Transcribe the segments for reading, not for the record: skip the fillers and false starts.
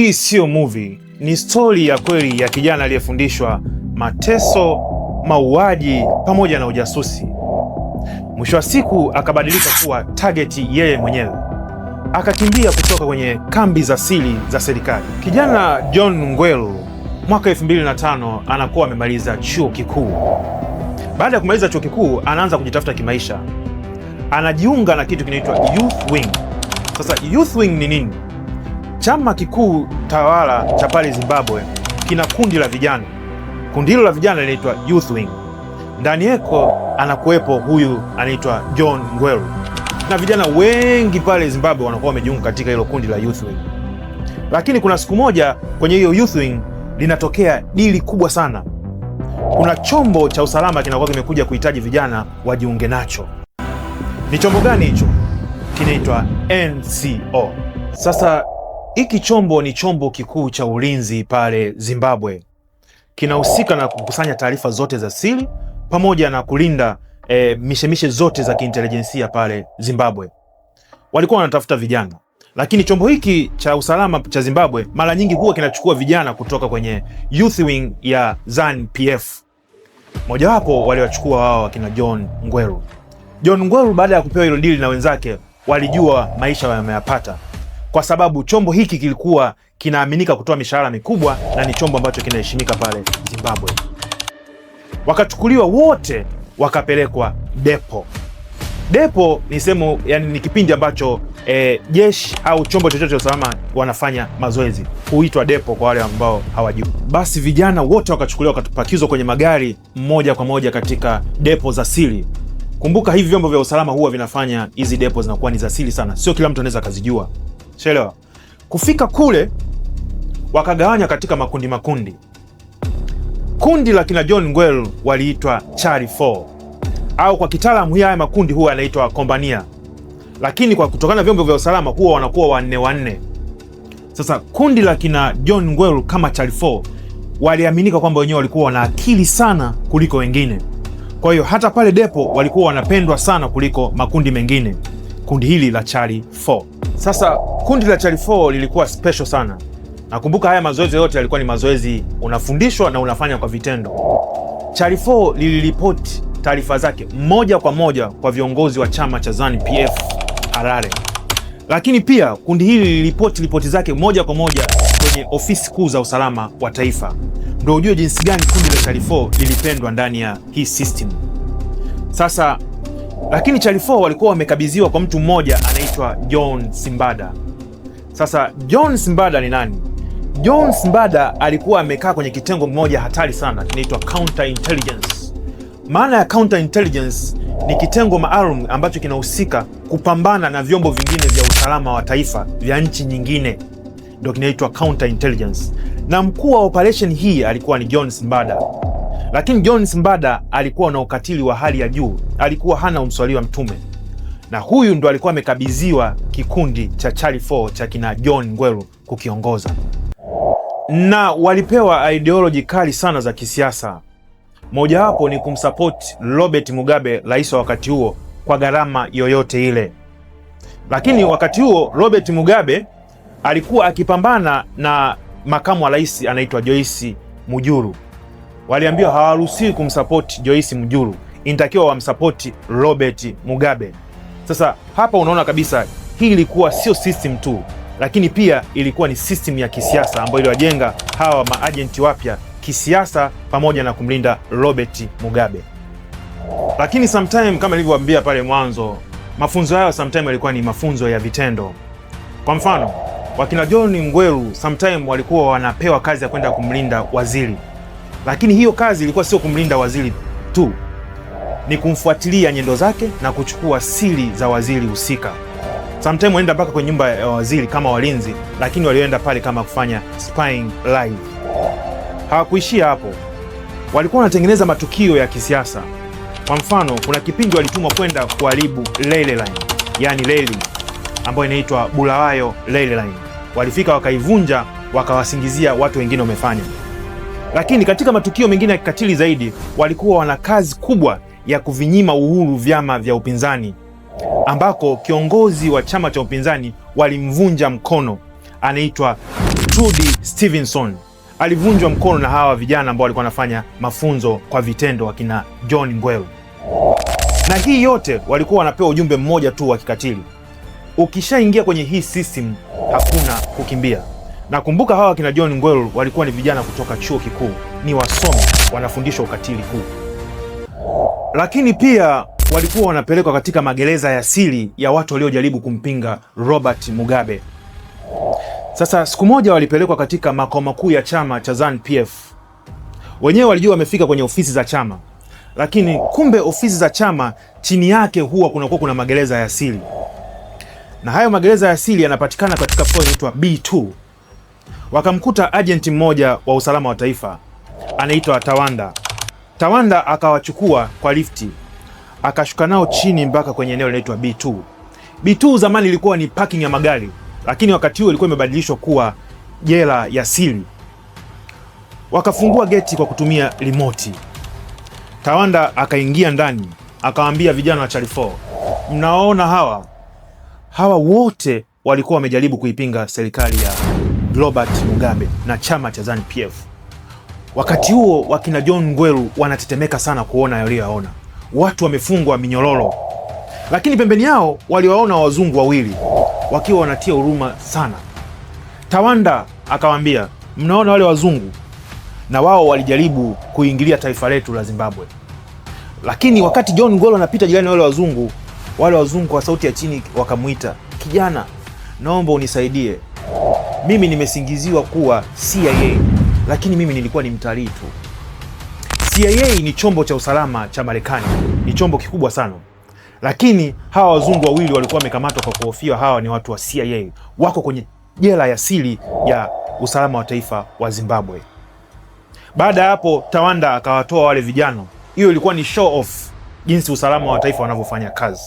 Hii sio movie, ni stori ya kweli ya kijana aliyefundishwa mateso, mauaji pamoja na ujasusi. Mwisho wa siku akabadilika kuwa target yeye mwenyewe, akakimbia kutoka kwenye kambi za siri za serikali. Kijana John Ngwelu mwaka 2005 anakuwa amemaliza chuo kikuu. Baada ya kumaliza chuo kikuu, anaanza kujitafuta kimaisha. Anajiunga na kitu kinaitwa Youth Wing. Sasa Youth Wing ni nini? Chama kikuu tawala cha pale Zimbabwe kina kundi la vijana. Kundi hilo la vijana linaitwa Youth Wing. Ndani yako anakuwepo huyu anaitwa John Ngwelu, na vijana wengi pale Zimbabwe wanakuwa wamejiunga katika hilo kundi la Youth Wing. Lakini kuna siku moja kwenye hiyo Youth Wing linatokea dili kubwa sana. Kuna chombo cha usalama kinakuwa kimekuja kuhitaji vijana wajiunge nacho. Ni chombo gani hicho? Kinaitwa NCO. Sasa hiki chombo ni chombo kikuu cha ulinzi pale Zimbabwe. Kinahusika na kukusanya taarifa zote za siri pamoja na kulinda mishemishe zote za kiintelijensia pale Zimbabwe. Walikuwa wanatafuta vijana, lakini chombo hiki cha usalama cha Zimbabwe mara nyingi huwa kinachukua vijana kutoka kwenye Youth Wing ya ZANU-PF. Mojawapo waliwachukua wao wakina John Ngwelu. John Ngwelu baada ya kupewa hilo dili na wenzake, walijua maisha wameyapata, kwa sababu chombo hiki kilikuwa kinaaminika kutoa mishahara mikubwa na ni chombo ambacho kinaheshimika pale Zimbabwe. Wakachukuliwa wote wakapelekwa depo. Depo ni sehemu, yani ni kipindi ambacho jeshi au chombo chochote cha usalama wanafanya mazoezi, huitwa depo kwa wale ambao hawajui. Basi vijana wote wakachukuliwa wakapakizwa kwenye magari moja kwa moja katika depo za siri. Kumbuka hivi vyombo vya usalama huwa vinafanya hizi depo zinakuwa ni za siri sana, sio kila mtu anaweza kuzijua. Sielewa. Kufika kule wakagawanya katika makundi. Kundi la kina John Ngwelu waliitwa Charlie 4, au kwa kitaalamu haya makundi huwa yanaitwa kombania, lakini kwa kutokana na vyombo vya usalama huwa wanakuwa wanne. Sasa kundi la kina John Ngwelu kama Charlie 4 waliaminika kwamba wenyewe walikuwa wana akili sana kuliko wengine. Kwa hiyo hata pale depo walikuwa wanapendwa sana kuliko makundi mengine, kundi hili la Charlie 4. Sasa kundi la Charlie 4 lilikuwa special sana. Nakumbuka haya mazoezi yote yalikuwa ni mazoezi unafundishwa na unafanya kwa vitendo. Charlie 4 liliripoti taarifa zake moja kwa moja kwa viongozi wa chama cha ZANU-PF Harare. Lakini pia kundi hili liliripoti ripoti zake moja kwa moja kwenye ofisi kuu za usalama wa taifa. Ndio ujue jinsi gani kundi la Charlie 4 lilipendwa ndani ya hii system. Sasa lakini Charlie 4 walikuwa wamekabidhiwa kwa mtu mmoja anaitwa John Simbada. Sasa John Simbada ni nani? John Simbada alikuwa amekaa kwenye kitengo mmoja hatari sana kinaitwa counter intelligence. Maana ya counter intelligence ni kitengo maalum ambacho kinahusika kupambana na vyombo vingine vya usalama wa taifa vya nchi nyingine, ndio kinaitwa counter intelligence. Na mkuu wa operation hii alikuwa ni John Simbada. Lakini John Simbada alikuwa na ukatili wa hali ya juu, alikuwa hana umswali wa Mtume, na huyu ndo alikuwa amekabidhiwa kikundi cha Charlie 4 cha kina John Ngwelu kukiongoza, na walipewa ideology kali sana za kisiasa. Mojawapo ni kumsupport Robert Mugabe, rais wa wakati huo, kwa gharama yoyote ile. Lakini wakati huo Robert Mugabe alikuwa akipambana na makamu wa rais anaitwa Joyce Mujuru. Waliambiwa hawaruhusiwi kumsupport Joyce Mujuru, inatakiwa wamsupport Robert Mugabe. Sasa hapa unaona kabisa hii ilikuwa sio system tu, lakini pia ilikuwa ni system ya kisiasa ambayo iliwajenga hawa maagenti wapya kisiasa pamoja na kumlinda Robert Mugabe. Lakini sometime kama nilivyowaambia pale mwanzo, mafunzo hayo sometime yalikuwa ni mafunzo ya vitendo. Kwa mfano, wakina John Ngwelu sometime walikuwa wanapewa kazi ya kwenda kumlinda waziri. Lakini hiyo kazi ilikuwa sio kumlinda waziri tu, ni kumfuatilia nyendo zake na kuchukua siri za waziri husika. Sometime waenda mpaka kwenye nyumba ya waziri kama walinzi, lakini walioenda pale kama kufanya spying live. Hawakuishia hapo, walikuwa wanatengeneza matukio ya kisiasa. Kwa mfano, kuna kipindi walitumwa kwenda kuharibu railway line, yani reli ambayo inaitwa Bulawayo Railway Line. Walifika wakaivunja, wakawasingizia watu wengine wamefanya. Lakini katika matukio mengine ya kikatili zaidi, walikuwa wana kazi kubwa ya kuvinyima uhuru vyama vya upinzani, ambako kiongozi wa chama cha upinzani walimvunja mkono, anaitwa Trudy Stevenson alivunjwa mkono na hawa vijana ambao walikuwa wanafanya mafunzo kwa vitendo wakina John Ngwelu, na hii yote walikuwa wanapewa ujumbe mmoja tu wa kikatili: ukishaingia kwenye hii system hakuna kukimbia. Na kumbuka hawa kina John Ngwelu walikuwa ni vijana kutoka chuo kikuu, ni wasomi, wanafundishwa ukatili huu, lakini pia walikuwa wanapelekwa katika magereza ya siri ya watu waliojaribu kumpinga Robert Mugabe. Sasa siku moja walipelekwa katika makao makuu ya chama cha ZANU-PF. Wenyewe walijua wamefika kwenye ofisi za chama, lakini kumbe ofisi za chama chini yake huwa kuna magereza ya siri, na hayo magereza ya siri yanapatikana katika floor inaitwa B2. Wakamkuta agenti mmoja wa usalama wa taifa anaitwa Tawanda. Tawanda akawachukua kwa lifti, akashuka nao chini mpaka kwenye eneo linaloitwa B2. B2 zamani ilikuwa ni parking ya magari, lakini wakati huo ilikuwa imebadilishwa kuwa jela ya siri. Wakafungua geti kwa kutumia remote. Tawanda akaingia ndani, akawaambia vijana wa Charlie 4, mnaona hawa wote walikuwa wamejaribu kuipinga serikali ya Robert Mugabe na chama cha ZANU-PF. Wakati huo wakina John Ngwelu wanatetemeka sana kuona yaliyoyaona. Watu wamefungwa minyororo, lakini pembeni yao waliwaona wazungu wawili wakiwa wanatia huruma sana. Tawanda akawaambia, mnaona wale wazungu, na wao walijaribu kuingilia taifa letu la Zimbabwe. Lakini wakati John Ngwelu anapita jirani na wale wazungu kwa sauti ya chini wakamuita, kijana, naomba unisaidie, mimi nimesingiziwa kuwa CIA, lakini mimi nilikuwa ni mtalii tu. CIA ni chombo cha usalama cha Marekani, ni chombo kikubwa sana, lakini hawa wazungu wawili walikuwa wamekamatwa kwa kuhofia hawa ni watu wa CIA, wako kwenye jela ya siri ya usalama wa taifa wa Zimbabwe. Baada ya hapo Tawanda akawatoa wale vijana. Hiyo ilikuwa ni show off jinsi usalama wa taifa wanavyofanya kazi.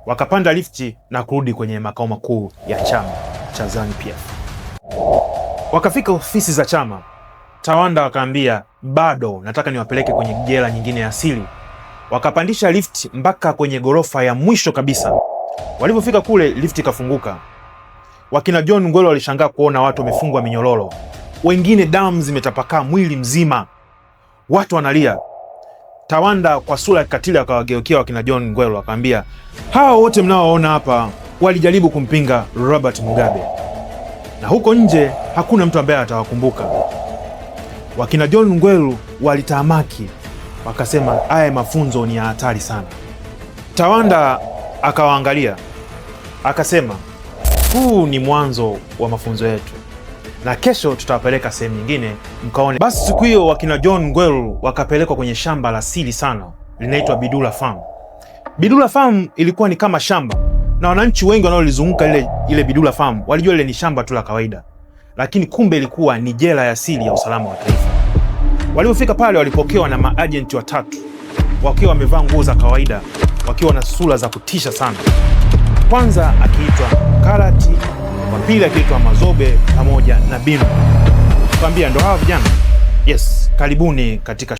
Wakapanda lifti na kurudi kwenye makao makuu ya chama cha ZANU-PF. Wakafika ofisi za chama. Tawanda wakaambia, bado nataka niwapeleke kwenye jela nyingine ya siri. Wakapandisha lifti mpaka kwenye gorofa ya mwisho kabisa. Walipofika kule, lifti ikafunguka. Wakina John Ngwelu walishangaa kuona watu wamefungwa minyororo, wengine damu zimetapakaa mwili mzima, watu wanalia. Tawanda kwa sura ya kikatili akawageukia wakina John Ngwelu akaambia, hawa wote mnaoona hapa walijaribu kumpinga Robert Mugabe, na huko nje hakuna mtu ambaye atawakumbuka. Wakina John Ngwelu walitahamaki, wakasema haya mafunzo ni ya hatari sana. Tawanda akawaangalia akasema, huu ni mwanzo wa mafunzo yetu, na kesho tutawapeleka sehemu nyingine mkaone. Basi siku hiyo wakina John Ngwelu wakapelekwa kwenye shamba la siri sana linaitwa Bidula Farm. Bidula Farm ilikuwa ni kama shamba, na wananchi wengi wanaolizunguka ile Bidula Farm walijua ile ni shamba tu la kawaida, lakini kumbe ilikuwa ni jela ya siri ya usalama wa taifa. Walipofika pale walipokewa na maagenti watatu wakiwa wamevaa nguo za kawaida, wakiwa na sura za kutisha sana. Kwanza akiitwa Karati, wa pili akiitwa Mazobe pamoja na Binu. Tukamwambia ndo hawa vijana? Yes, karibuni katika